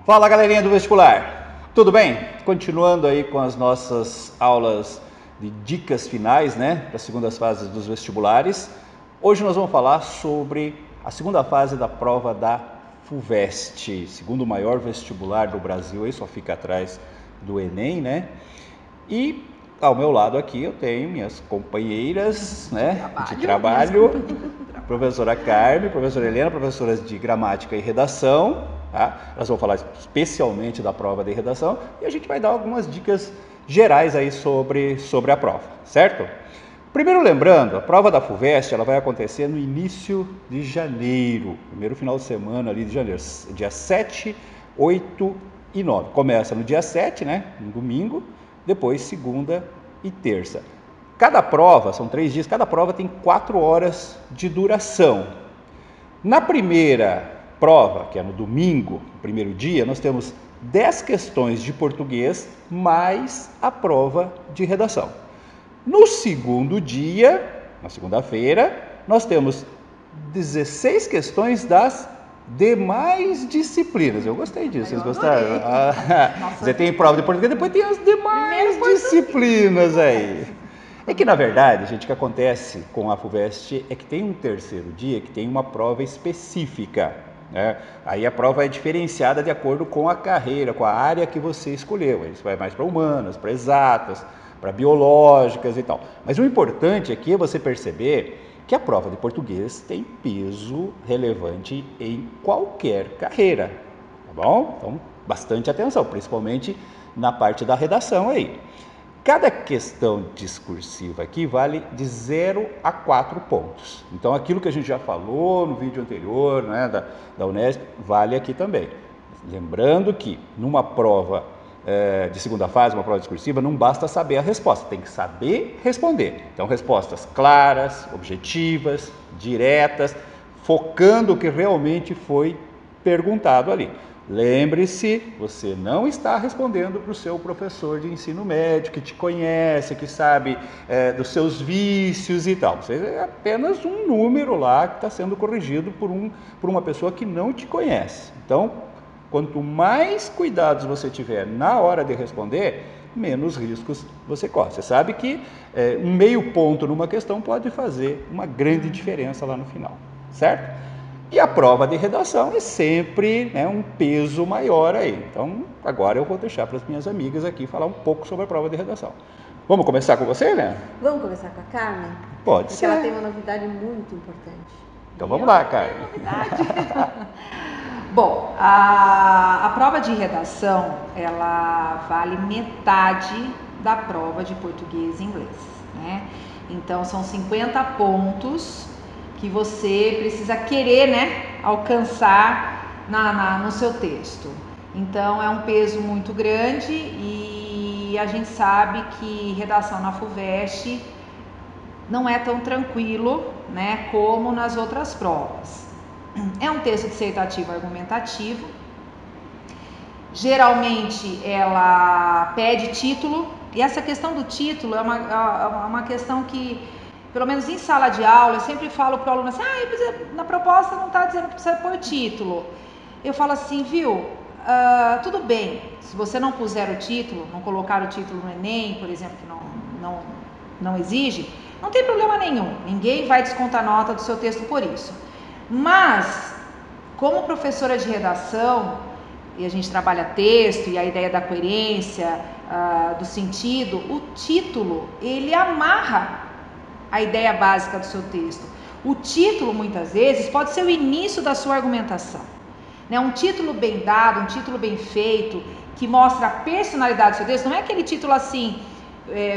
Fala, galerinha do vestibular, tudo bem? Continuando aí com as nossas aulas de dicas finais, né, das segundas fases dos vestibulares. Hoje nós vamos falar sobre a segunda fase da prova da FUVEST, segundo maior vestibular do Brasil, aí só fica atrás do Enem, né? E ao meu lado aqui eu tenho minhas companheiras, né, de trabalho, professora Carmen, professora Helena, professoras de gramática e redação, tá? Elas vão falar especialmente da prova de redação e a gente vai dar algumas dicas gerais aí sobre a prova, certo? Primeiro lembrando, a prova da FUVEST ela vai acontecer no início de janeiro, primeiro final de semana ali de janeiro, dia 7, 8 e 9. Começa no dia 7, né, no domingo, depois segunda e terça. Cada prova, são 3 dias, cada prova tem 4 horas de duração. Na primeira prova, que é no domingo, no primeiro dia, nós temos 10 questões de português mais a prova de redação. No segundo dia, na segunda-feira, nós temos 16 questões das demais disciplinas. Eu gostei disso, vocês gostaram? Você tem prova de português, depois tem as demais disciplinas aí. É que, na verdade, gente, o que acontece com a FUVEST é que tem um terceiro dia que tem uma prova específica, né? Aí a prova é diferenciada de acordo com a carreira, com a área que você escolheu. Isso vai mais para humanas, para exatas, para biológicas e tal. Mas o importante aqui é você perceber que a prova de português tem peso relevante em qualquer carreira, tá bom? Então, bastante atenção, principalmente na parte da redação aí. Cada questão discursiva aqui vale de 0 a 4 pontos. Então, aquilo que a gente já falou no vídeo anterior, né, da Unesp, vale aqui também. Lembrando que numa prova de segunda fase, uma prova discursiva, não basta saber a resposta, tem que saber responder. Então, respostas claras, objetivas, diretas, focando o que realmente foi perguntado ali. Lembre-se, você não está respondendo para o seu professor de ensino médio, que te conhece, que sabe dos seus vícios e tal. Você é apenas um número lá que está sendo corrigido por uma pessoa que não te conhece. Então, quanto mais cuidados você tiver na hora de responder, menos riscos você corre. Você sabe que um meio ponto numa questão pode fazer uma grande diferença lá no final, certo? E a prova de redação é sempre, né, um peso maior aí. Então, agora eu vou deixar para as minhas amigas aqui falar um pouco sobre a prova de redação. Vamos começar com você, né? Vamos começar com a Carmen? Pode Porque ser. ela tem uma novidade muito importante. Então vamos lá, Carmen. Bom, a prova de redação, ela vale metade da prova de português e inglês, né? Então, são 50 pontos que você precisa querer, né, alcançar no seu texto. Então, é um peso muito grande e a gente sabe que redação na FUVEST não é tão tranquilo, né, como nas outras provas. É um texto dissertativo argumentativo. Geralmente ela pede título, e essa questão do título é uma questão que, pelo menos em sala de aula, eu sempre falo para o aluno assim, na proposta não está dizendo que precisa pôr título. Eu falo assim, viu, tudo bem, se você não puser o título, não colocar o título no Enem, por exemplo, que não exige, não tem problema nenhum, ninguém vai descontar nota do seu texto por isso. Mas, como professora de redação, e a gente trabalha texto e a ideia da coerência, do sentido, o título, ele amarra a ideia básica do seu texto. O título, muitas vezes, pode ser o início da sua argumentação, né? Um título bem dado, um título bem feito, que mostra a personalidade do seu texto, não é aquele título assim,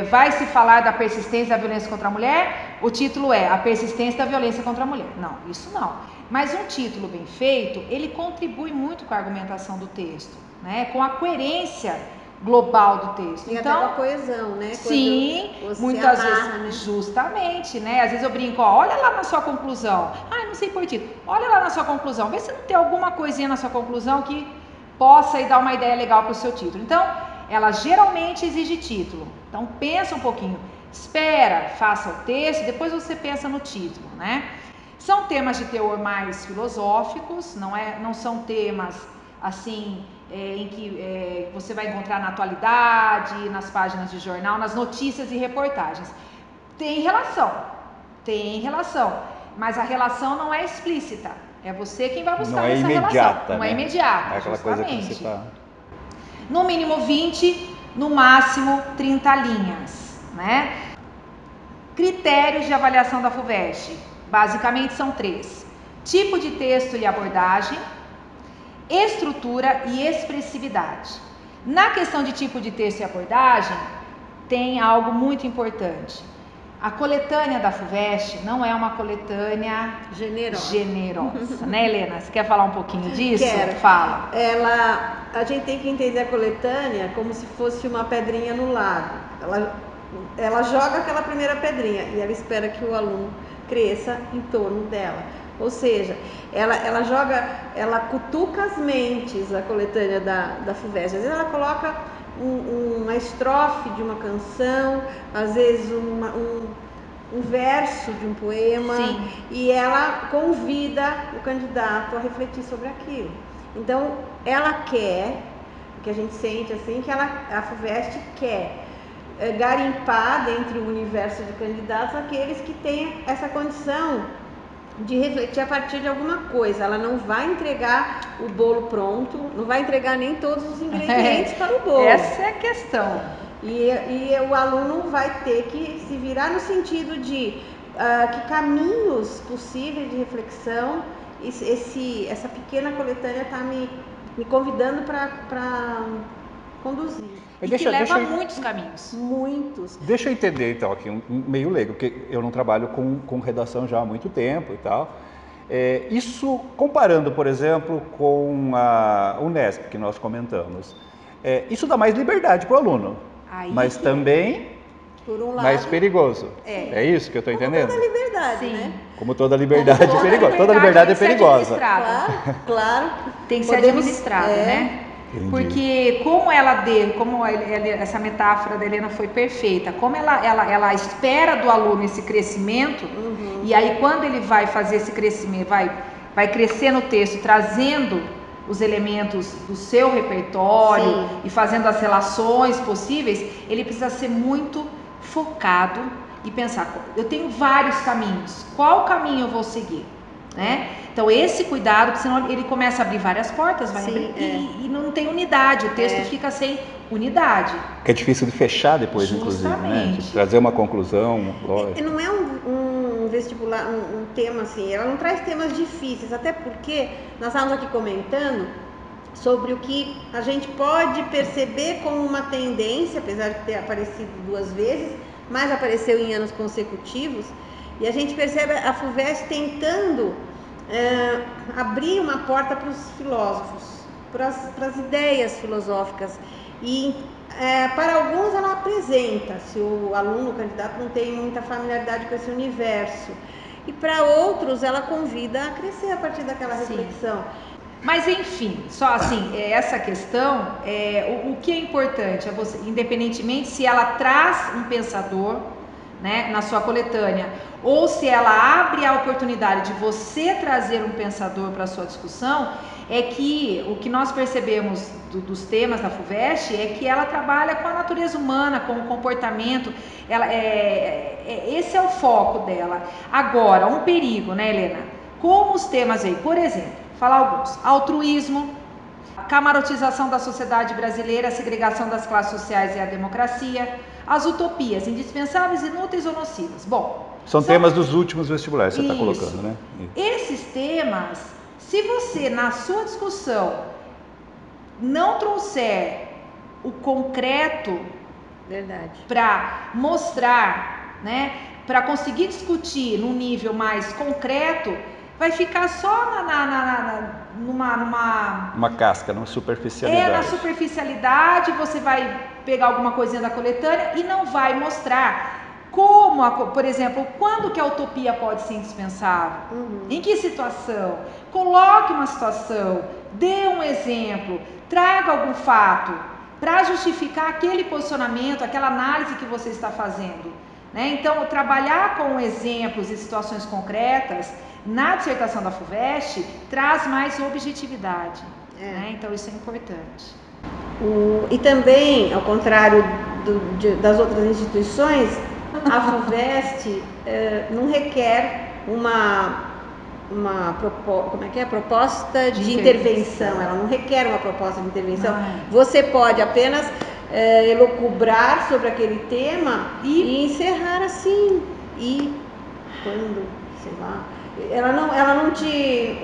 vai se falar da persistência da violência contra a mulher, o título é a persistência da violência contra a mulher. Não, isso não. Mas um título bem feito, ele contribui muito com a argumentação do texto, né? Com a coerência global do texto. E então, até com a coesão, né? Sim, muitas vezes, né? Justamente, né? Às vezes eu brinco, olha lá na sua conclusão. Não sei por título. Olha lá na sua conclusão, vê se não tem alguma coisinha na sua conclusão que possa dar uma ideia legal para o seu título. Então, ela geralmente exige título. Então, pensa um pouquinho, espera, faça o texto, depois você pensa no título, né? São temas de teor mais filosóficos, não são temas assim, em que você vai encontrar na atualidade, nas páginas de jornal, nas notícias e reportagens. Tem relação, mas a relação não é explícita. É você quem vai buscar essa relação. Não é imediata. É aquela coisa que você tá... No mínimo 20, no máximo 30 linhas, né? Critérios de avaliação da FUVEST, basicamente são 3. Tipo de texto e abordagem, estrutura e expressividade. Na questão de tipo de texto e abordagem, tem algo muito importante. A coletânea da FUVEST não é uma coletânea generosa, né, Helena? Você quer falar um pouquinho disso? Quero. Fala. A gente tem que entender a coletânea como se fosse uma pedrinha no lago. Ela joga aquela primeira pedrinha e ela espera que o aluno cresça em torno dela. Ou seja, ela cutuca as mentes, a coletânea da FUVEST. Às vezes ela coloca uma estrofe de uma canção, às vezes um verso de um poema. Sim. E ela convida o candidato a refletir sobre aquilo. Então, ela quer, o que a gente sente assim, que a FUVEST quer garimpar dentro do universo de candidatos aqueles que têm essa condição de refletir a partir de alguma coisa. Ela não vai entregar o bolo pronto, não vai entregar nem todos os ingredientes para o bolo. Essa é a questão. E o aluno vai ter que se virar no sentido de que caminhos possíveis de reflexão essa pequena coletânea está me convidando para conduzir. Leva muitos caminhos. Muitos. Deixa eu entender então aqui, meio leigo, porque eu não trabalho com redação já há muito tempo e tal. Isso, comparando, por exemplo, com a Unesp, que nós comentamos, isso dá mais liberdade para o aluno, mas também por um lado, mais perigoso. É isso que eu estou entendendo? Como toda liberdade, sim, né? Como toda liberdade é perigosa. Toda liberdade é perigosa. Claro. Tem que ser administrado, né? Entendi. Porque essa metáfora da Helena foi perfeita, como ela espera do aluno esse crescimento, e aí quando ele vai fazer esse crescimento, vai crescer no texto, trazendo os elementos do seu repertório, sim, e fazendo as relações possíveis, ele precisa ser muito focado e pensar, eu tenho vários caminhos, qual caminho eu vou seguir? Né? Então esse cuidado, porque senão ele começa a abrir várias portas, e não tem unidade, o texto fica sem unidade. Que é difícil de fechar depois, justamente, inclusive, né? De trazer uma conclusão, lógico. Não é um vestibular, um tema assim, ela não traz temas difíceis, até porque nós estávamos aqui comentando sobre o que a gente pode perceber como uma tendência, apesar de ter aparecido 2 vezes, mas apareceu em anos consecutivos. E a gente percebe a FUVEST tentando abrir uma porta para os filósofos, para as ideias filosóficas. E para alguns ela apresenta, se o aluno, o candidato, não tem muita familiaridade com esse universo. E para outros ela convida a crescer a partir daquela reflexão. Mas enfim, só assim, essa questão, o que é importante é você, independentemente se ela traz um pensador, né, na sua coletânea, ou se ela abre a oportunidade de você trazer um pensador para a sua discussão, é que o que nós percebemos dos temas da FUVEST é que ela trabalha com a natureza humana, com o comportamento, esse é o foco dela. Agora, um perigo, né, Helena? Como os temas aí, por exemplo, falar alguns, altruísmo, camarotização da sociedade brasileira, a segregação das classes sociais e a democracia, as utopias, indispensáveis, inúteis ou nocivas. Bom, são temas dos últimos vestibulares, você está colocando, né? Esses temas, se você na sua discussão não trouxer o concreto para mostrar, né, para conseguir discutir num nível mais concreto, vai ficar só numa casca, numa superficialidade. Na superficialidade, você vai pegar alguma coisinha da coletânea e não vai mostrar como, por exemplo, quando que a utopia pode ser indispensável, em que situação, coloque uma situação, dê um exemplo, traga algum fato para justificar aquele posicionamento, aquela análise que você está fazendo, né? Então, trabalhar com exemplos e situações concretas na dissertação da FUVEST traz mais objetividade. né? Então isso é importante. E também, ao contrário das outras instituições, a FUVEST não requer proposta de intervenção. Ela não requer uma proposta de intervenção. Você pode apenas elucubrar sobre aquele tema e encerrar assim. E quando, sei lá, ela não te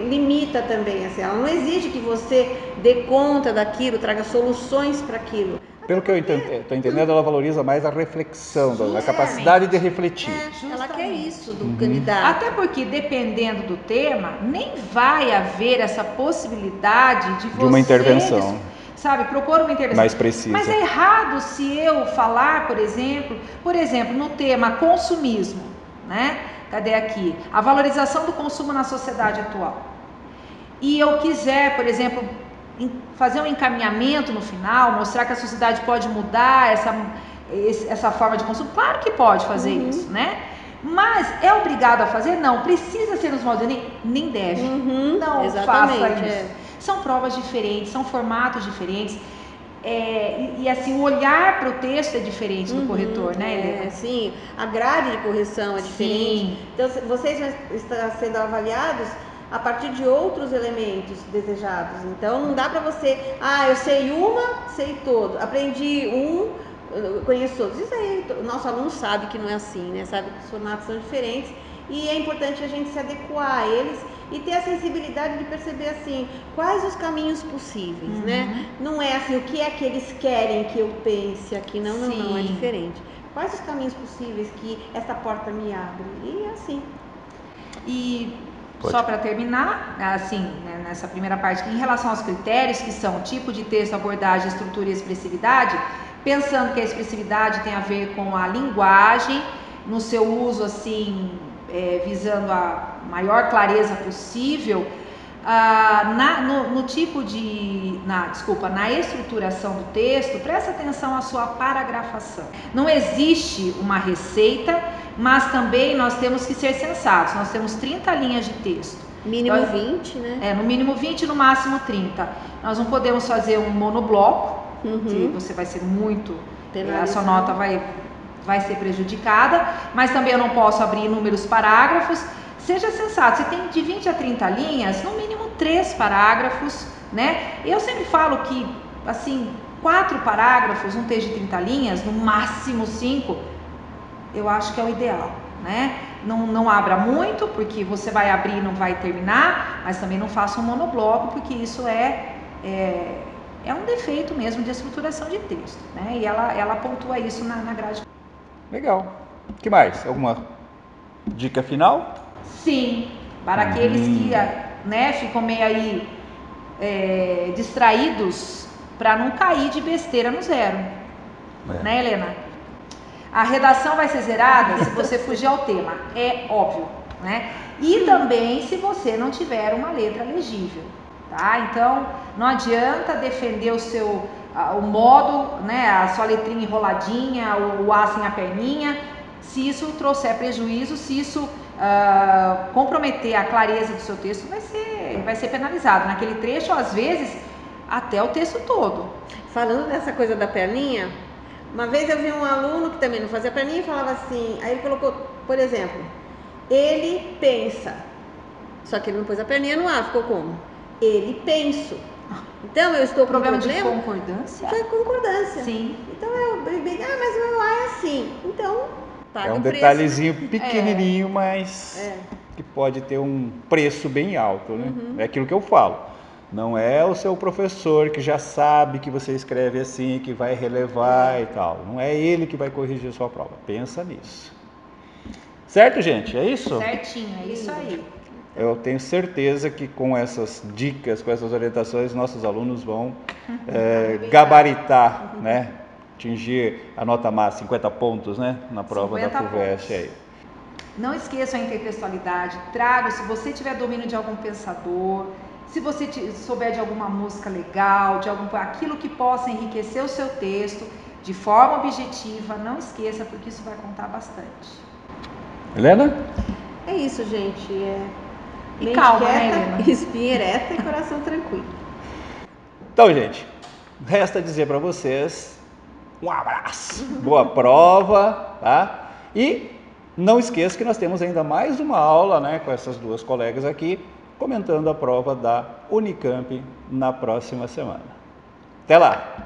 limita também, assim, ela não exige que você dê conta daquilo, traga soluções para aquilo. Pelo que eu estou entendendo, ela valoriza mais a reflexão, a capacidade de refletir. Ela quer isso do candidato. Até porque, dependendo do tema, nem vai haver essa possibilidade de uma intervenção. Sabe, propor uma intervenção mais precisa. Mas é errado se eu falar, por exemplo, no tema consumismo, né? Cadê aqui? A valorização do consumo na sociedade atual. E eu quiser, por exemplo, fazer um encaminhamento no final, mostrar que a sociedade pode mudar essa forma de consumo. Claro que pode fazer isso, né? Mas é obrigado a fazer? Não. Precisa ser nos moldes? Nem deve. Não faça isso. São provas diferentes, são formatos diferentes. E assim, o olhar para o texto é diferente do corretor, né, Helena? Sim, a grade de correção é diferente. Sim. Então, vocês vão estar sendo avaliados a partir de outros elementos desejados. Então, não dá para você, eu sei sei todo, aprendi conheço todos. Isso aí, o nosso aluno sabe que não é assim, né? Sabe que os formatos são diferentes e é importante a gente se adequar a eles e ter a sensibilidade de perceber assim, quais os caminhos possíveis, né? Não é assim, o que é que eles querem que eu pense aqui, não, é diferente. Quais os caminhos possíveis que essa porta me abre? E é assim. E só para terminar, assim, né, nessa primeira parte, em relação aos critérios, que são tipo de texto, abordagem, estrutura e expressividade, pensando que a expressividade tem a ver com a linguagem, no seu uso, assim, visando a maior clareza possível, na estruturação do texto, presta atenção à sua paragrafação. Não existe uma receita, mas também nós temos que ser sensatos. Nós temos 30 linhas de texto. Mínimo 20, né? No mínimo 20, no máximo 30. Nós não podemos fazer um monobloco, que você vai ser muito... a sua nota vai ser prejudicada, mas também eu não posso abrir inúmeros parágrafos. Seja sensato, você tem de 20 a 30 linhas, no mínimo 3 parágrafos, né? Eu sempre falo que, assim, 4 parágrafos, um texto de 30 linhas, no máximo 5, eu acho que é o ideal, né? Não abra muito, porque você vai abrir e não vai terminar, mas também não faça um monobloco, porque isso é um defeito mesmo de estruturação de texto, né? E ela pontua isso na grade. Legal. O que mais? Alguma dica final? Sim, para aqueles que ficam meio aí distraídos, para não cair de besteira no zero, né, Helena? A redação vai ser zerada se você fugir ao tema, é óbvio, né? E também se você não tiver uma letra legível, tá? Então, não adianta defender o modo, né, a sua letrinha enroladinha, o A sem a perninha, se isso trouxer prejuízo, se isso comprometer a clareza do seu texto, vai ser penalizado. Naquele trecho, às vezes, até o texto todo. Falando dessa coisa da perninha, uma vez eu vi um aluno que também não fazia perninha e falava assim, aí ele colocou, por exemplo, ele pensa, só que ele não pôs a perninha no A, ficou como? Ele penso. Então eu estou com problema de concordância? Foi concordância. Sim. Então mas o meu A é assim. Então, paga um preço, detalhezinho pequenininho, mas que pode ter um preço bem alto, né? É aquilo que eu falo. Não é o seu professor que já sabe que você escreve assim, que vai relevar e tal. Não é ele que vai corrigir a sua prova. Pensa nisso. Certo, gente? É isso? Certinho, é isso aí. Eu tenho certeza que com essas dicas, com essas orientações, nossos alunos vão gabaritar, né? Atingir a nota máxima, 50 pontos, né? Na prova da FUVEST aí. Não esqueça a intertextualidade. Traga, se você tiver domínio de algum pensador, se você souber de alguma música legal, aquilo que possa enriquecer o seu texto de forma objetiva, não esqueça, porque isso vai contar bastante. Helena? É isso, gente. E calma, quieta, né, Helena? Espinha ereta e coração tranquilo. Então, gente, resta dizer para vocês um abraço, boa prova, tá? E não esqueça que nós temos ainda mais uma aula, né, com essas duas colegas aqui, comentando a prova da Unicamp na próxima semana. Até lá!